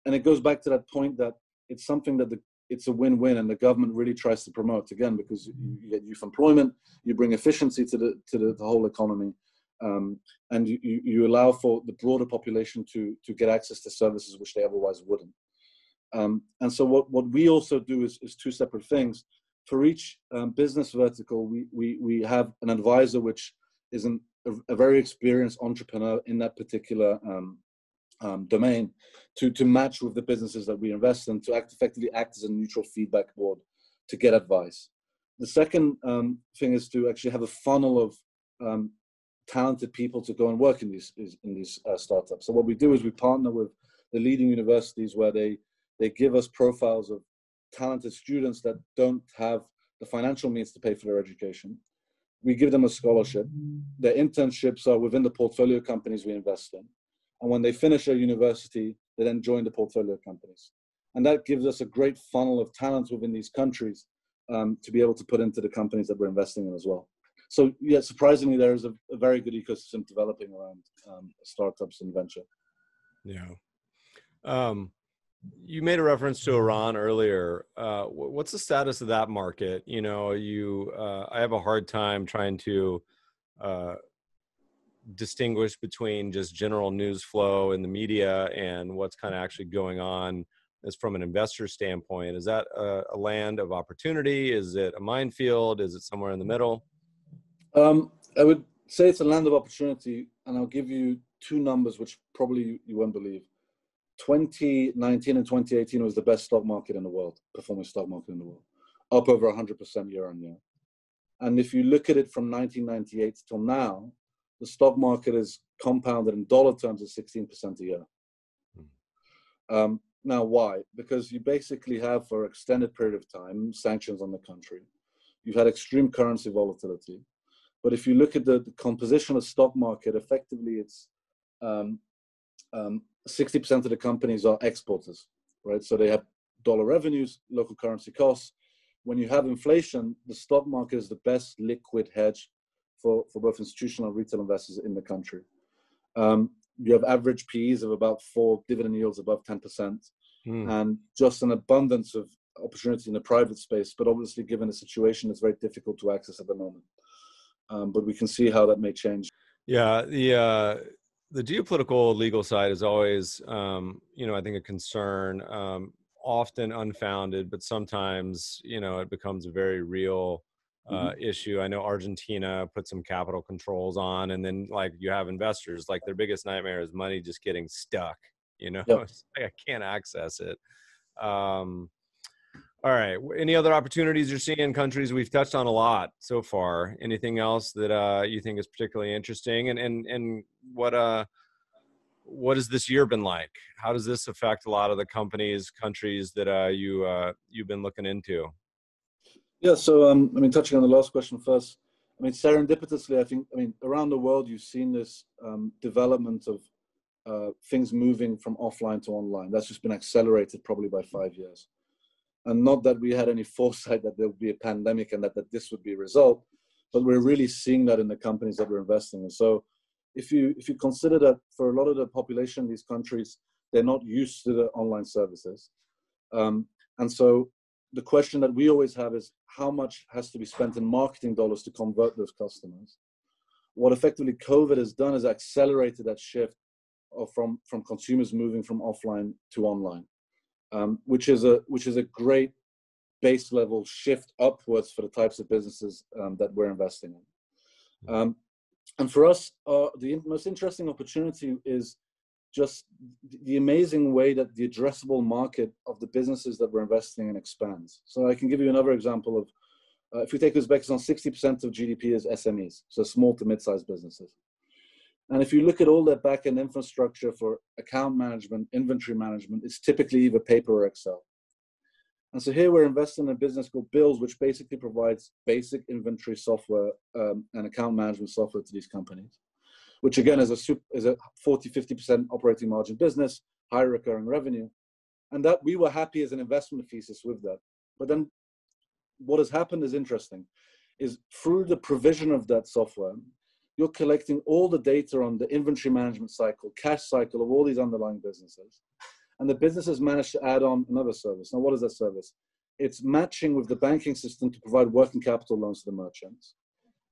it goes back to that point that it's something that it's a win-win, and the government really tries to promote, again, because you get youth employment, you bring efficiency to the whole economy, and you allow for the broader population to get access to services which they otherwise wouldn't. And so what we also do is two separate things. For each business vertical, we have an advisor which is a very experienced entrepreneur in that particular domain to match with the businesses that we invest in, to effectively act as a neutral feedback board to get advice. The second thing is to actually have a funnel of talented people to go and work in these startups. So what we do is we partner with the leading universities where they give us profiles of talented students that don't have the financial means to pay for their education. We give them a scholarship. Their internships are within the portfolio companies we invest in. And when they finish their university, they then join the portfolio companies. And that gives us a great funnel of talents within these countries to be able to put into the companies that we're investing in as well. So yeah, surprisingly, there is a very good ecosystem developing around startups and venture. Yeah. You made a reference to Iran earlier. What's the status of that market? I have a hard time trying to distinguish between just general news flow in the media and what's kind of actually going on as from an investor standpoint. Is that a land of opportunity? Is it a minefield? Is it somewhere in the middle? I would say it's a land of opportunity, and I'll give you two numbers which probably you won't believe. 2019 and 2018 was the best stock market in the world, performing stock market in the world, up over 100% year on year. And if you look at it from 1998 till now, the stock market is compounded in dollar terms at 16% a year. Now, why? Because you basically have, for an extended period of time, sanctions on the country. You've had extreme currency volatility. But if you look at the composition of the stock market, effectively it's 60% of the companies are exporters, right? So they have dollar revenues, local currency costs. When you have inflation, the stock market is the best liquid hedge for both institutional and retail investors in the country. You have average PEs of about 4, dividend yields above 10%, and just an abundance of opportunity in the private space. But obviously, given the situation, it's very difficult to access at the moment. But we can see how that may change. Yeah, the geopolitical legal side is always, I think a concern, often unfounded, but sometimes, it becomes a very real issue. I know Argentina put some capital controls on, and then like you have investors, like their biggest nightmare is money just getting stuck, Yep. It's like I can't access it. All right. Any other opportunities you're seeing in countries? We've touched on a lot so far. Anything else that you think is particularly interesting? And what has this year been like? How does this affect a lot of the countries that you've been looking into? Yeah. So touching on the last question first. Serendipitously, around the world you've seen this development of things moving from offline to online. That's just been accelerated probably by 5 years. And not that we had any foresight that there would be a pandemic and that this would be a result, but we're really seeing that in the companies that we're investing in. So if you consider that for a lot of the population in these countries, they're not used to the online services. And so the question that we always have is how much has to be spent in marketing dollars to convert those customers? what effectively COVID has done is accelerated that shift from consumers moving from offline to online, which is a great base level shift upwards for the types of businesses that we're investing in. And for us, the most interesting opportunity is just the amazing way that the addressable market of the businesses that we're investing in expands. So I can give you another example of, if we take Uzbekistan, 60% of GDP is SMEs, so small to mid-sized businesses. And if you look at all their back-end infrastructure for account management, inventory management, it's typically either paper or Excel. And so here we're investing in a business called Bills, which basically provides basic inventory software and account management software to these companies, which again is a 40-50% operating margin business, high recurring revenue. And that we were happy as an investment thesis with that. But then what has happened is interesting, is through the provision of that software, you're collecting all the data on the inventory management cycle, cash cycle of all these underlying businesses. And the businesses managed to add on another service. Now, what is that service? It's matching with the banking system to provide working capital loans to the merchants.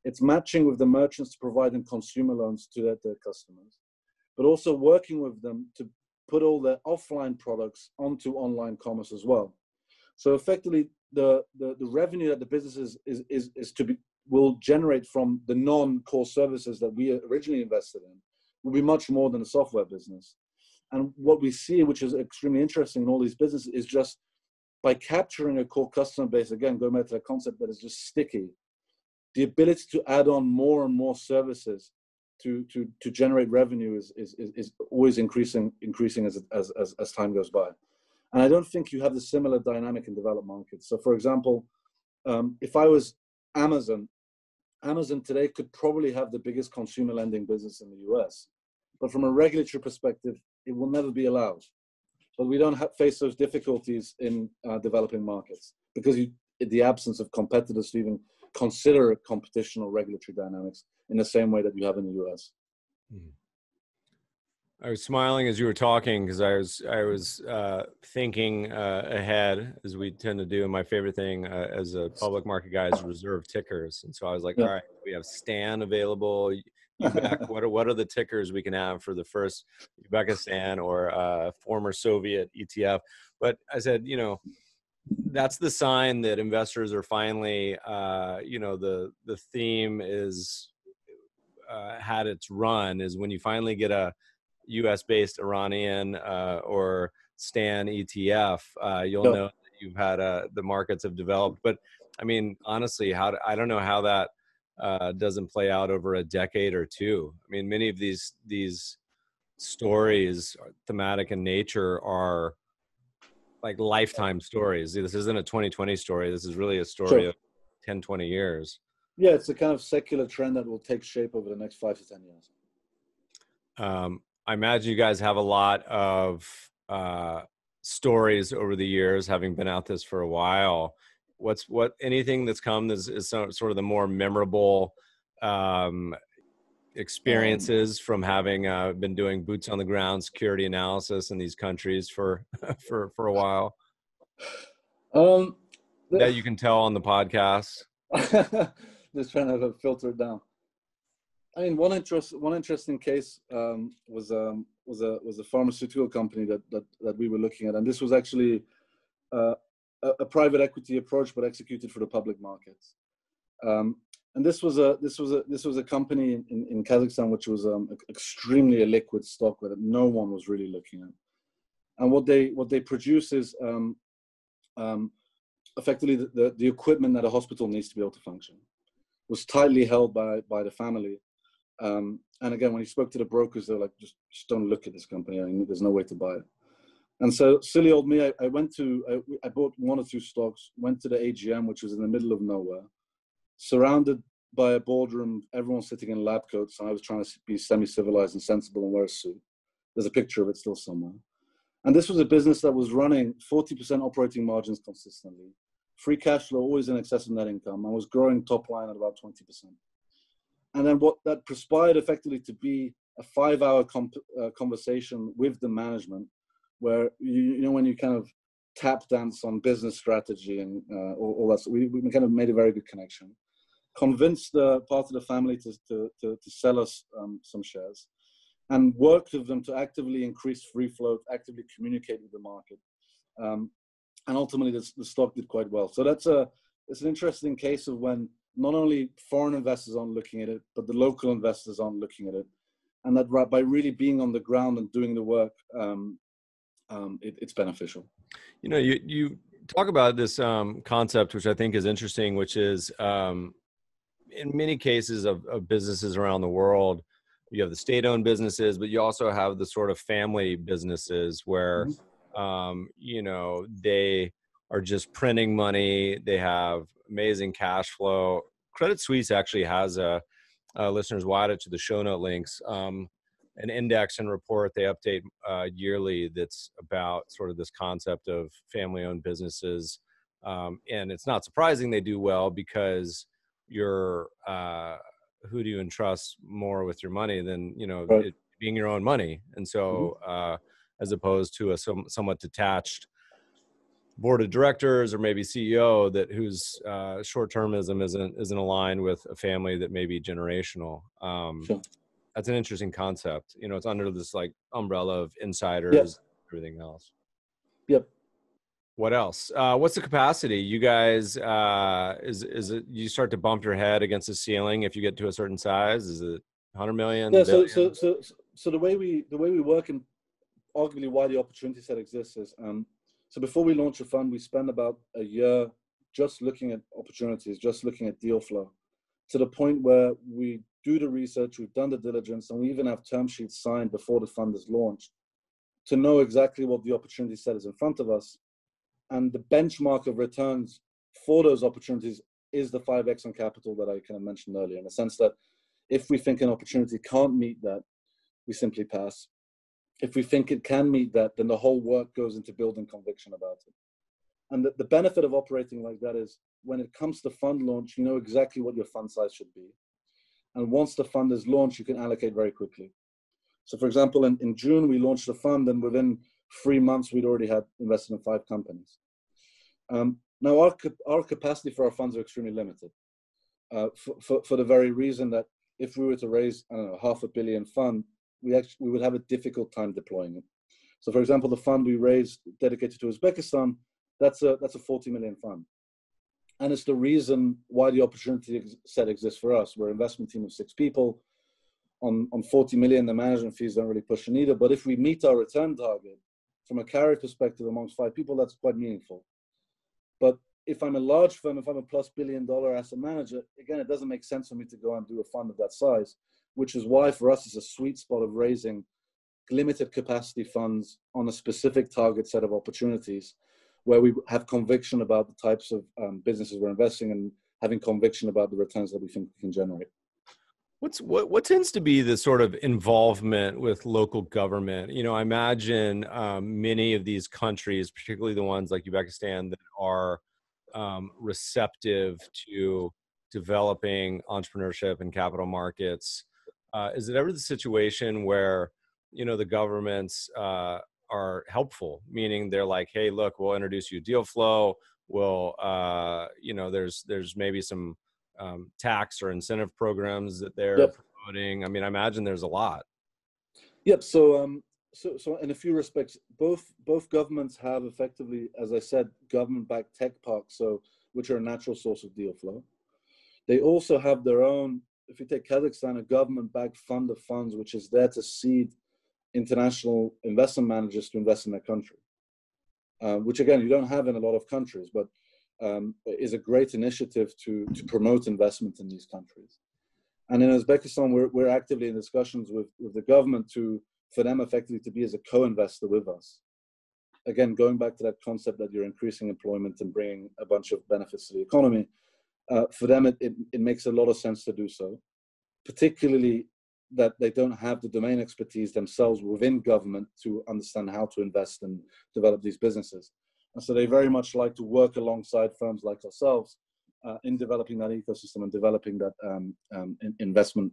It's matching with the merchants to provide them consumer loans to their customers, but also working with them to put all their offline products onto online commerce as well. So effectively, the revenue that the businesses will generate from the non-core services that we originally invested in will be much more than a software business. And what we see, which is extremely interesting in all these businesses, is just by capturing a core customer base, again, going back to that concept that is just sticky, the ability to add on more and more services to generate revenue is always increasing as time goes by. And I don't think you have the similar dynamic in developed markets. So for example, if I was Amazon today could probably have the biggest consumer lending business in the US, but from a regulatory perspective, it will never be allowed. But we don't face those difficulties in developing markets because the absence of competitors to even consider competition or regulatory dynamics in the same way that you have in the US. I was smiling as you were talking because I was thinking ahead, as we tend to do. And my favorite thing as a public market guy is reserve tickers. And so I was like, all right, we have Stan available. UBEC, what are the tickers we can have for the first Uzbekistan or former Soviet ETF? But I said, that's the sign that investors are finally, the theme is had its run, is when you finally get a US-based Iranian or Stan ETF, you'll know that you've had the markets have developed. But I mean, honestly, I don't know how that doesn't play out over a decade or two. I mean, many of these stories, thematic in nature, are like lifetime stories. This isn't a 2020 story. This is really a story of 10, 20 years. Yeah, it's a kind of secular trend that will take shape over the next 5 to 10 years. I imagine you guys have a lot of stories over the years, having been at this for a while. Anything that's come is sort of the more memorable experiences from having been doing boots on the ground security analysis in these countries for a while that you can tell on the podcast? Just trying to filter it down. I mean, one interesting case was a pharmaceutical company that we were looking at, and this was actually a private equity approach, but executed for the public markets. And this was a company in Kazakhstan which was extremely illiquid stock that no one was really looking at. And what they produce is effectively the equipment that a hospital needs to be able to function. It was tightly held by the family. And again, when he spoke to the brokers, they were like, just don't look at this company. I mean, there's no way to buy it. And so silly old me, I bought 1 or 2 stocks, went to the AGM, which was in the middle of nowhere, surrounded by a boardroom, everyone sitting in lab coats. And I was trying to be semi-civilized and sensible and wear a suit. There's a picture of it still somewhere. And this was a business that was running 40% operating margins consistently, free cash flow always in excess of net income. I was growing top line at about 20%. And then what that perspired effectively to be a 5-hour conversation with the management, where when you kind of tap dance on business strategy and all that, so we kind of made a very good connection. convince the part of the family to sell us some shares, and worked with them to actively increase free float, actively communicate with the market. And ultimately, the stock did quite well. So it's an interesting case of when not only foreign investors aren't looking at it, but the local investors aren't looking at it. And that by really being on the ground and doing the work, it's beneficial. You know, you talk about this concept, which I think is interesting, which is in many cases of businesses around the world, you have the state-owned businesses, but you also have the sort of family businesses where, you know, they are just printing money. They have amazing cash flow. Credit Suisse actually has listeners will add it to the show note links, an index and report they update yearly that's about sort of this concept of family-owned businesses. And it's not surprising they do well, because you're who do you entrust more with your money than, you know, Right. it being your own money. And so as opposed to a somewhat detached board of directors or maybe CEO whose short-termism isn't aligned with a family that may be generational. Sure. That's an interesting concept. You know, it's under this like umbrella of insiders, Yep. everything else. Yep. What else? What's the capacity? You guys, is it you start to bump your head against the ceiling if you get to a certain size? Is it 100 million? Yeah. Billion? So the way we work, and arguably why the opportunity set exists, is so before we launch a fund, we spend about a year just looking at opportunities, just looking at deal flow, to the point where we do the research, we've done the diligence, and we even have term sheets signed before the fund is launched to know exactly what the opportunity set is in front of us. And the benchmark of returns for those opportunities is the 5x on capital that I kind of mentioned earlier, in the sense that if we think an opportunity can't meet that, we simply pass. If we think it can meet that, then the whole work goes into building conviction about it. And the benefit of operating like that is when it comes to fund launch, you know exactly what your fund size should be. And once the fund is launched, you can allocate very quickly. So for example, in June, we launched the fund, and within 3 months, we'd already had invested in 5 companies. Now, our capacity for our funds are extremely limited, for the very reason that if we were to raise, I don't know, $500 million fund, we would have a difficult time deploying it. So for example, the fund we raised dedicated to Uzbekistan, that's a $40 million fund. And it's the reason why the opportunity set exists for us. We're an investment team of 6 people. On 40 million, the management fees don't really push the needle. But if we meet our return target from a carry perspective amongst 5 people, that's quite meaningful. But if I'm a large firm, if I'm a plus $1 billion asset manager, again, it doesn't make sense for me to go and do a fund of that size, which is why for us it's a sweet spot of raising limited capacity funds on a specific target set of opportunities, where we have conviction about the types of businesses we're investing in, and having conviction about the returns that we think we can generate. What tends to be the sort of involvement with local government? You know, I imagine many of these countries, particularly the ones like Uzbekistan, that are receptive to developing entrepreneurship and capital markets. Is it ever the situation where, you know, the governments are helpful, meaning they're like, hey, look, we'll introduce you deal flow. We'll, you know, there's maybe some tax or incentive programs that they're promoting. I mean, I imagine there's a lot. Yep. So in a few respects, both governments have effectively, as I said, government-backed tech parks, which are a natural source of deal flow. They also have their own. If you take Kazakhstan, a government-backed fund of funds, which is there to seed international investment managers to invest in their country, which again you don't have in a lot of countries, but is a great initiative to promote investment in these countries. And in Uzbekistan, we're actively in discussions with the government for them effectively to be as a co-investor with us. Again, going back to that concept that you're increasing employment and bringing a bunch of benefits to the economy, for them it makes a lot of sense to do so, particularly that they don't have the domain expertise themselves within government to understand how to invest and develop these businesses. And so they very much like to work alongside firms like ourselves in developing that ecosystem and developing that investment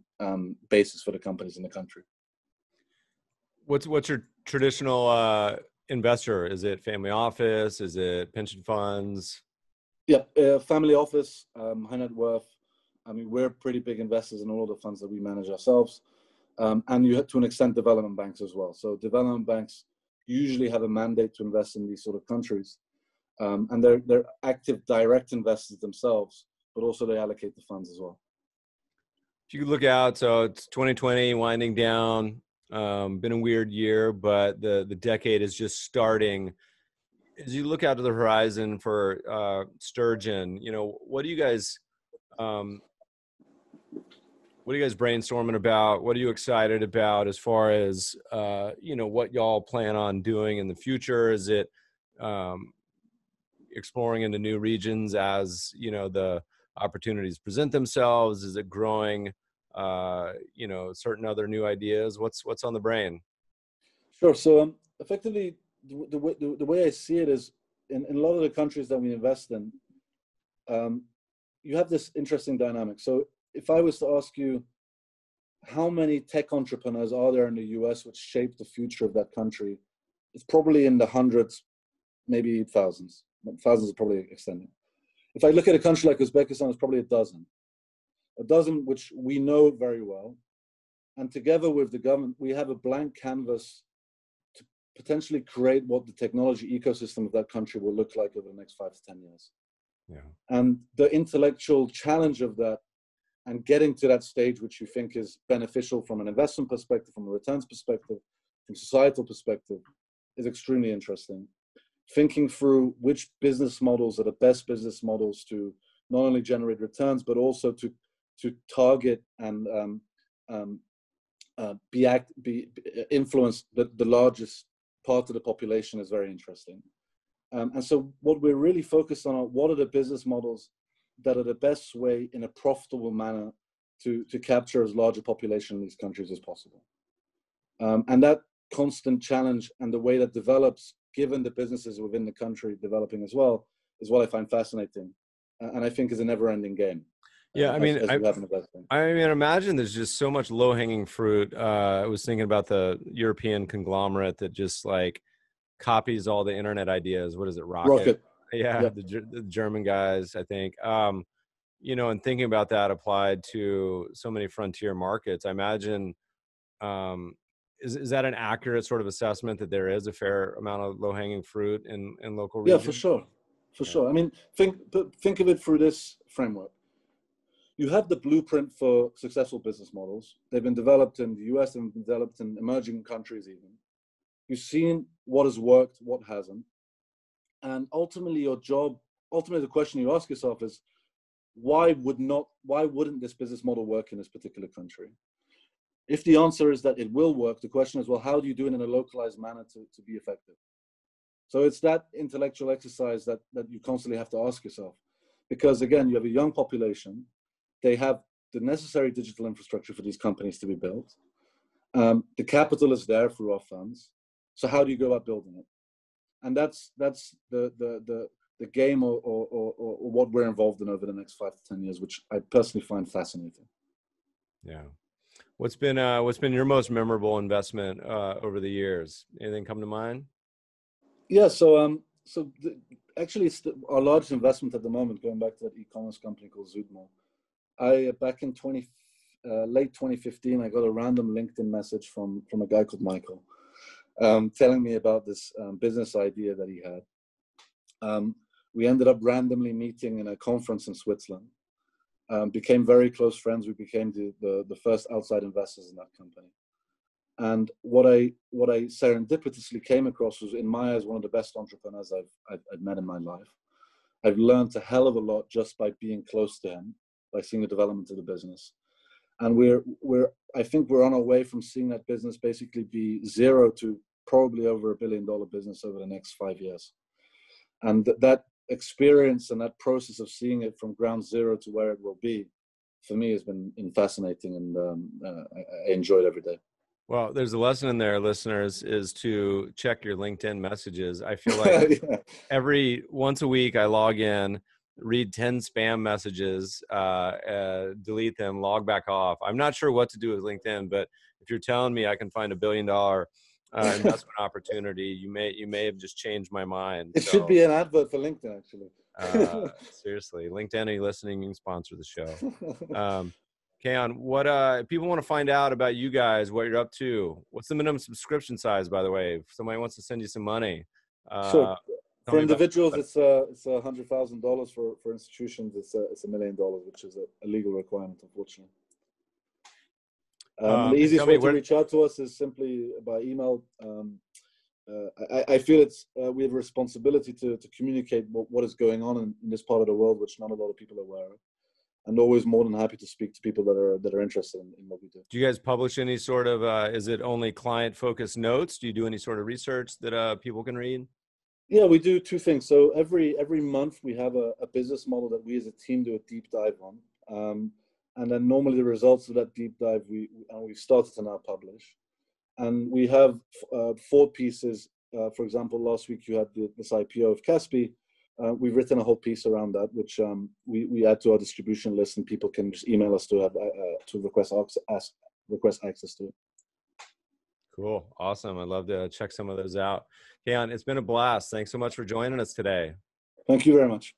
basis for the companies in the country. What's your traditional investor? Is it family office? Is it pension funds? Yeah, family office, high net worth. I mean, we're pretty big investors in all of the funds that we manage ourselves. And you have, to an extent, development banks as well. So development banks usually have a mandate to invest in these sort of countries. And they're active direct investors themselves, but also they allocate the funds as well. If you could look out, so it's 2020 winding down, been a weird year, but the decade is just starting. As you look out to the horizon for Sturgeon, what are you guys brainstorming about? What are you excited about as far as what y'all plan on doing in the future? Is it exploring into new regions as the opportunities present themselves? Is it growing certain other new ideas? What's on the brain? Sure. So effectively, the way I see it is in a lot of the countries that we invest in, you have this interesting dynamic. So if I was to ask you, how many tech entrepreneurs are there in the US which shape the future of that country? It's probably in the hundreds, maybe thousands. Thousands is probably extending. If I look at a country like Uzbekistan, it's probably a dozen which we know very well. And together with the government, we have a blank canvas to potentially create what the technology ecosystem of that country will look like over the next 5 to 10 years. Yeah. And the intellectual challenge of that and getting to that stage, which you think is beneficial from an investment perspective, from a returns perspective, from societal perspective, is extremely interesting. Thinking through which business models are the best business models to not only generate returns, but also to target and influence the largest part of the population is very interesting. And so what we're really focused on are what are the business models that are the best way in a profitable manner to capture as large a population in these countries as possible. And that constant challenge and the way that develops, given the businesses within the country developing as well, is what I find fascinating. And I think is a never-ending game. Yeah, I mean, I imagine there's just so much low-hanging fruit. I was thinking about the European conglomerate that just like copies all the internet ideas. What is it, Rocket? Yeah, yep. The German guys, I think. And thinking about that applied to so many frontier markets, I imagine, is that an accurate sort of assessment that there is a fair amount of low-hanging fruit in local regions? Yeah, for sure. I mean, think of it through this framework. You have the blueprint for successful business models. They've been developed in the US and developed in emerging countries even. You've seen what has worked, what hasn't. And ultimately the question you ask yourself is, why wouldn't this business model work in this particular country? If the answer is that it will work, the question is, well, how do you do it in a localized manner to be effective? So it's that intellectual exercise that you constantly have to ask yourself. Because again, you have a young population. They have the necessary digital infrastructure for these companies to be built. The capital is there through our funds. So how do you go about building it? And that's the game or what we're involved in over the next 5 to 10 years, which I personally find fascinating. Yeah. What's been your most memorable investment over the years? Anything come to mind? Yeah. Actually, it's our largest investment at the moment, going back to that e-commerce company called Zoodmo. Back in late 2015, I got a random LinkedIn message from a guy called Michael, telling me about this business idea that he had. We ended up randomly meeting in a conference in Switzerland, became very close friends. We became the first outside investors in that company. And what I serendipitously came across was, in my eyes, one of the best entrepreneurs I've met in my life. I've learned a hell of a lot just by being close to him, by seeing the development of the business. And I think we're on our way from seeing that business basically be zero to probably over $1 billion business over the next 5 years. And that experience and that process of seeing it from ground zero to where it will be, for me, has been fascinating, and I enjoy it every day. Well, there's a lesson in there, listeners, is to check your LinkedIn messages. I feel like every once a week I log in, read 10 spam messages, delete them, log back off. I'm not sure what to do with LinkedIn, but if you're telling me I can find $1 billion investment opportunity, you may have just changed my mind. It should be an advert for LinkedIn, actually. Seriously, LinkedIn, are you listening? You can sponsor the show. Kiyan, what if people want to find out about you guys, what you're up to? What's the minimum subscription size, by the way? If somebody wants to send you some money, Sure. tell For me about individuals, it's $100,000. For institutions, it's $1 million, which is a legal requirement, unfortunately. The easiest way to reach out to us is simply by email. I feel we have a responsibility to communicate what is going on in this part of the world, which not a lot of people are aware of, and always more than happy to speak to people that are interested in what we do. Do you guys publish any sort of, is it only client-focused notes? Do you do any sort of research that people can read? Yeah, we do two things. So every month we have a business model that we as a team do a deep dive on. And then normally the results of that deep dive, we've started to now publish. And we have 4 pieces. For example, last week you had this IPO of Caspi. We've written a whole piece around that, which we add to our distribution list, and people can just email us to request access to it. Cool. Awesome. I'd love to check some of those out. Kiyan, it's been a blast. Thanks so much for joining us today. Thank you very much.